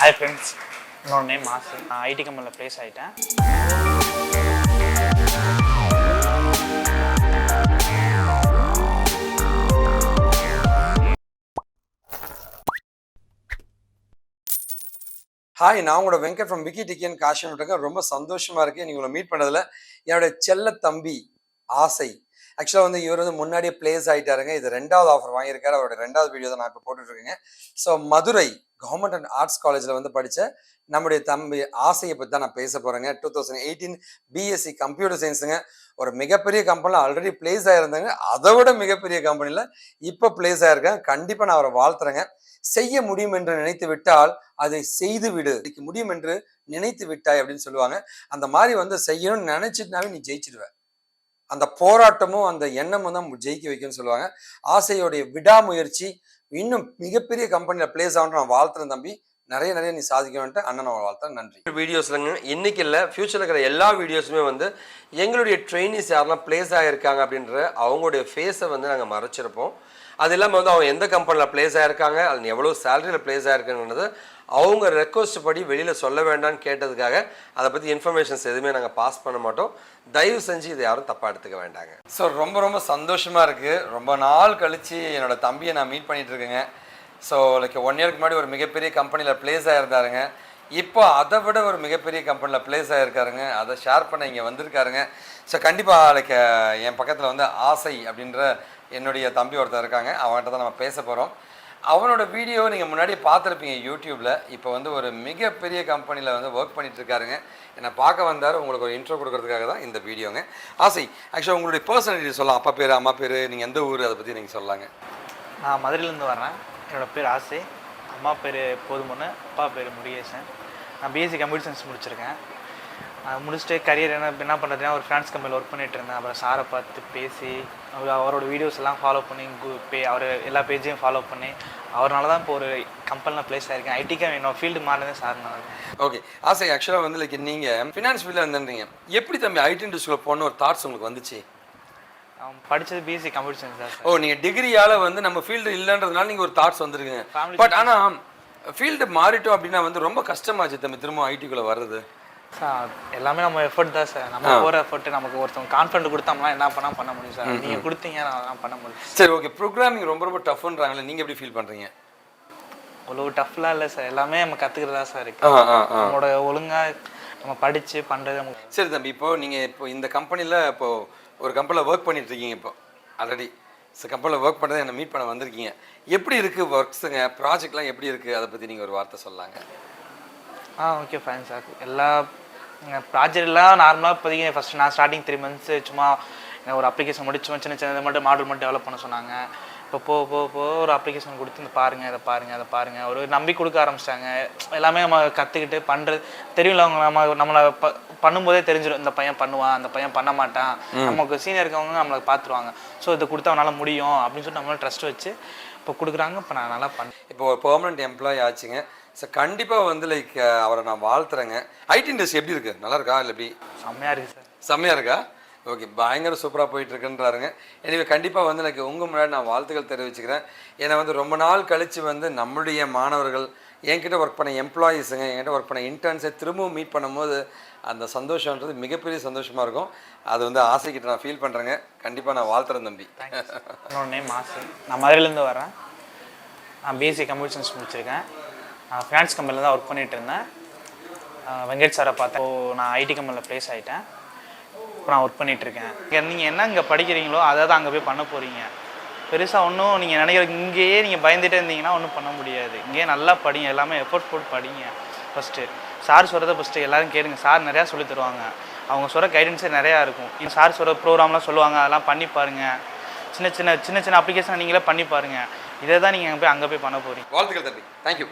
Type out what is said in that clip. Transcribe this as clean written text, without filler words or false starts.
Hi friends, my name is Kaashiv. IT company place ஆயிட்டேன். Hi, நான் உங்களோட Venkat from Vicky Tikki and Kashiv Infotech. ரொம்ப சந்தோஷமா இருக்கு நீங்க உங்களை மீட் பண்ணதுல. என்னோட செல்ல தம்பி ஆசை ஆக்சுவலாக வந்து இவர் வந்து முன்னாடியே பிளேஸ் ஆகிட்டாருங்க. இது 2வது ஆஃபர் வாங்கியிருக்காரு. அவரோட 2வது வீடியோ தான் நான் இப்போ போட்டுட்ருக்கேங்க. So Madurai government and arts காலேஜில் வந்து படித்த நம்முடைய தம்பி ஆசையை பற்றி தான் நான் பேச போகிறேங்க. 2018 பிஎஸ்சி கம்ப்யூட்டர் சயின்ஸுங்க. ஒரு மிகப்பெரிய கம்பெனியில் ஆல்ரெடி பிளேஸ் ஆகிருந்தாங்க. அதை விட மிகப்பெரிய கம்பெனியில் இப்போ பிளேஸ் ஆகிருக்கேன். கண்டிப்பாக நான் அவரை வாழ்த்துறேங்க. செய்ய முடியும் என்று நினைத்து விட்டால் அதை செய்து விடு, முடியும் என்று நினைத்து விட்டாய் அப்படின்னு சொல்லுவாங்க. அந்த மாதிரி வந்து செய்யணும்னு நினைச்சிட்டுனாவே நீ ஜெயிச்சிடுவ. அந்த போராட்டமும் அந்த எண்ணமும் தான் ஜெயிக்க வைக்கும்னு சொல்லுவாங்க. ஆசையோடைய விடாமுயற்சி இன்னும் மிகப்பெரிய கம்பெனியில பிளேஸ் ஆகணும். நான் வாழ்த்துறேன் தம்பி. நிறைய நீ சாதிக்கணும்ட்டு அண்ணன் வாழ்த்துறேன். நன்றி. வீடியோஸ்லங்க இன்னைக்கு இல்லை, ஃபியூச்சரில் இருக்கிற எல்லா வீடியோஸுமே வந்து எங்களுடைய ட்ரெயினிஸ் யாரெல்லாம் பிளேஸ் ஆகியிருக்காங்க அப்படின்ற அவங்களுடைய ஃபேஸை வந்து நாங்கள் மறைச்சிருப்போம். அது இல்லாமல் வந்து அவங்க எந்த கம்பெனியில் பிளேஸ் ஆகிருக்காங்க, அது எவ்வளோ சேலரியில் பிளேஸ் ஆகிருக்குன்றது அவங்க ரெக்வஸ்ட் படி வெளியில் சொல்ல வேண்டாம்னு கேட்டதுக்காக அதை பற்றி இன்ஃபர்மேஷன்ஸ் எதுவுமே நாங்கள் பாஸ் பண்ண மாட்டோம். தயவு செஞ்சு இதை யாரும் தப்பாக எடுத்துக்க வேண்டாங்க. ஸோ ரொம்ப சந்தோஷமாக இருக்குது. ரொம்ப நாள் கழித்து என்னோடய தம்பியை நான் மீட் பண்ணிகிட்டு இருக்கேங்க. ஸோ லைக் 1 இயருக்கு முன்னாடி ஒரு மிகப்பெரிய கம்பெனியில் பிளேஸ் ஆகிருந்தாருங்க. இப்போ அதை விட ஒரு மிகப்பெரிய கம்பெனியில் பிளேஸ் ஆகிருக்காருங்க. அதை ஷேர் பண்ண இங்கே வந்திருக்காருங்க. ஸோ கண்டிப்பாக லைக் என் பக்கத்தில் வந்து ஆசை அப்படின்ற என்னுடைய தம்பி ஒருத்தர் இருக்காங்க. அவன்கிட்ட தான் நம்ம பேச போகிறோம். அவனோட வீடியோ நீங்கள் முன்னாடி பார்த்துருப்பீங்க யூடியூப்பில். இப்போ வந்து ஒரு மிகப்பெரிய கம்பெனியில் வந்து ஒர்க் பண்ணிட்டு இருக்காருங்க. என்னை பார்க்க வந்தார். உங்களுக்கு ஒரு இன்ட்ரோ கொடுக்கறதுக்காக தான் இந்த வீடியோங்க. ஆசை, ஆக்சுவலாக உங்களுடைய பர்சனாலிட்டி சொல்லலாம். அப்பா பேர், அம்மா பேர், நீங்கள் எந்த ஊர், அதை பற்றி நீங்கள் சொல்லலாங்க. நான் மதுரையிலேருந்து வரேன். என்னோடய பேர் ஆசை. அம்மா பேர் போதுமொன்று, அப்பா பேர் முருகேசன். நான் பிஎஸ்சி கம்ப்யூட்டர் சயின்ஸ் முடிச்சிருக்கேன். முடிச்சுட்டு கரியர் என்ன பண்ணுறதுனா ஒரு ஃப்ரான்ஸ் கம்பெனியில் ஒர்க் பண்ணிகிட்டு இருந்தேன். அப்புறம் சாரை பார்த்து பேசி அவரோட வீடியோஸ் எல்லாம் ஃபாலோ பண்ணி அவர் எல்லா பேஜையும் ஃபாலோ பண்ணி அவரால் தான் இப்போ ஒரு கம்பெனியில் பிளேஸ் ஆகிருக்கேன். ஐடிக்கு என்னோட ஃபீல்டு மாறினதே சார்னால. ஓகே ஆசை, ஆக்சுவலாக வந்து லைக் நீங்கள் ஃபினான்ஸ் ஃபீல்டில் வந்துன்றீங்க. எப்படி தம்பி ஐடி இண்டஸ்ட்ரியில் போகணும் ஒரு தாட்ஸ் உங்களுக்கு வந்துச்சு? படித்தது பிஎஸ்சி கம்ப்யூட்டர் சயின்ஸ் தான். ஓ, நீங்கள் டிகிரியால் வந்து நம்ம ஃபீல்டு இல்லைன்றதுனால நீங்கள் ஒரு தாட்ஸ் வந்துருக்குங்க. பட் ஆனால் ஃபீல்டு மாறிட்டோம் அப்படின்னா வந்து ரொம்ப கஷ்டமாச்சு தம்பி திரும்ப ஐடிக்குள்ளே வர்றது. சார் எல்லாமே நம்ம எஃபர்ட் தான் சார். நம்ம போகிற எஃபர்ட் நமக்கு ஒருத்தவங்க கான்ஃபிடென்ட் கொடுத்தோம்னா என்ன பண்ண முடியும் சார். நீங்கள் கொடுத்தீங்க நான் பண்ண முடியும். சரி, ஓகே. ப்ரோக்ராமிங் ரொம்ப டஃப்ன்றாங்களே, நீங்கள் எப்படி ஃபீல் பண்ணுறீங்க? அவ்வளோ டஃப்லாம் இல்லை சார். எல்லாமே நம்ம கற்றுக்கிறதா சார் இருக்கு. நம்மளோட ஒழுங்காக நம்ம படித்து பண்ணுறது. சரி தம்பி, இப்போது நீங்கள் இப்போ இந்த கம்பெனியில் இப்போது ஒரு கம்பெனியில் ஒர்க் பண்ணிட்டு இருக்கீங்க. இப்போ ஆல்ரெடி கம்பெனியில் ஒர்க் பண்ணுறது என்னை மீட் பண்ண வந்திருக்கீங்க. எப்படி இருக்குது ஒர்க்ஸுங்க, ப்ராஜெக்ட்லாம் எப்படி இருக்குது, அதை பற்றி நீங்கள் ஒரு வார்த்தை சொல்லலாங்க. Okay fine sir. எல்லா ப்ராஜெக்ட்லாம் நார்மலாக இப்போதைக்கு ஃபஸ்ட்டு நான் ஸ்டார்டிங் 3 months சும்மா ஒரு அப்ளிகேஷன் முடிச்சு சின்ன மட்டும் மாடல் மட்டும் டெவலப் பண்ண சொன்னாங்க. இப்போ போக ஒரு அப்ளிகேஷன் கொடுத்து இந்த பாருங்கள் அதை பாருங்கள் ஒரு நம்பி கொடுக்க ஆரம்பிச்சிட்டாங்க. எல்லாமே நம்ம கற்றுக்கிட்டு பண்ணுறது தெரியல. அவங்க நம்மளை பண்ணும்போதே தெரிஞ்சிடும், இந்த பையன் பண்ணுவான், அந்த பையன் பண்ண மாட்டான். நமக்கு சீனியர் இருக்கவங்க நம்மளை பார்த்துருவாங்க. ஸோ இதை கொடுத்தா அவனால் முடியும் அப்படின்னு சொல்லிட்டு நம்மளால ட்ரஸ்ட் வச்சு இப்போ கொடுக்குறாங்க. இப்போ நான் நல்லா பண்ணேன். இப்போ ஒரு பெர்மனெண்ட் எம்ப்ளாயி ஆச்சுங்க. ஸோ கண்டிப்பாக வந்து லைக் அவரை நான் வாழ்த்துறேங்க. ஐடி இண்டஸ்ட்ரி எப்படி இருக்குது? நல்லா இருக்கா இல்லை எப்படி? செம்மையாக இருக்குது சார். செம்மையாக இருக்கா? ஓகே, பயங்கர சூப்பராக போயிட்டுருக்குன்றாருங்க. எனவே கண்டிப்பாக வந்து எனக்கு உங்கள் முன்னாடி நான் வாழ்த்துக்கள் தெரிவிச்சுக்கிறேன். ஏன்னா வந்து ரொம்ப நாள் கழித்து வந்து நம்மளுடைய மாணவர்கள் என்கிட்ட ஒர்க் பண்ண எம்ப்ளாயீஸுங்க, என்கிட்ட ஒர்க் பண்ண இன்டர்ன்ஸை திரும்பவும் மீட் பண்ணும்போது அந்த சந்தோஷன்றது மிகப்பெரிய சந்தோஷமாக இருக்கும். அது வந்து ஆசைக்கிட்ட நான் ஃபீல் பண்ணுறேங்க. கண்டிப்பாக நான் வாழ்த்துறேன் தம்பி. என்னோட நேம் ஆசை. நான் மதுரையிலேருந்து வரேன். நான் பிஎஸ்சி கம்ப்யூட்டர் சயின்ஸ் முடிச்சிருக்கேன். நான் ஃபினான்ஸ் கம்பெனியில் தான் ஒர்க் பண்ணிகிட்டு இருந்தேன். வெங்கட் சாரை பார்த்தேன். இப்போது நான் ஐடி கம்பெனியில் ப்ளேஸ் ஆகிட்டேன். இப்போ நான் ஒர்க் பண்ணிகிட்ருக்கேன். நீங்கள் என்ன இங்கே படிக்கிறீங்களோ அதை தான் அங்கே போய் பண்ண போகிறீங்க. பெருசாக ஒன்றும் நீங்கள் நினைக்கிற இங்கேயே நீங்கள் பயந்துகிட்டே இருந்தீங்கன்னா ஒன்றும் பண்ண முடியாது. இங்கேயே நல்லா படிங்க, எல்லாமே எஃபோர்ட் போட்டு படிங்க. ஃபஸ்ட்டு சார் சொல்கிறத ஃபஸ்ட்டு எல்லோரும் கேளுங்க. சார் நிறையா சொல்லி தருவாங்க. அவங்க சொல்கிற கைடன்ஸே நிறையா இருக்கும். சார் சொல்கிற ப்ரோக்ராம்லாம் சொல்லுவாங்க, அதெல்லாம் பண்ணி பாருங்கள். சின்ன அப்ளிகேஷன் நீங்களே பண்ணி பாருங்கள். இதை தான் நீங்கள் அங்கே போய் பண்ண போகிறீங்க. வாழ்த்துக்கள் தம்பி. தேங்க்யூ.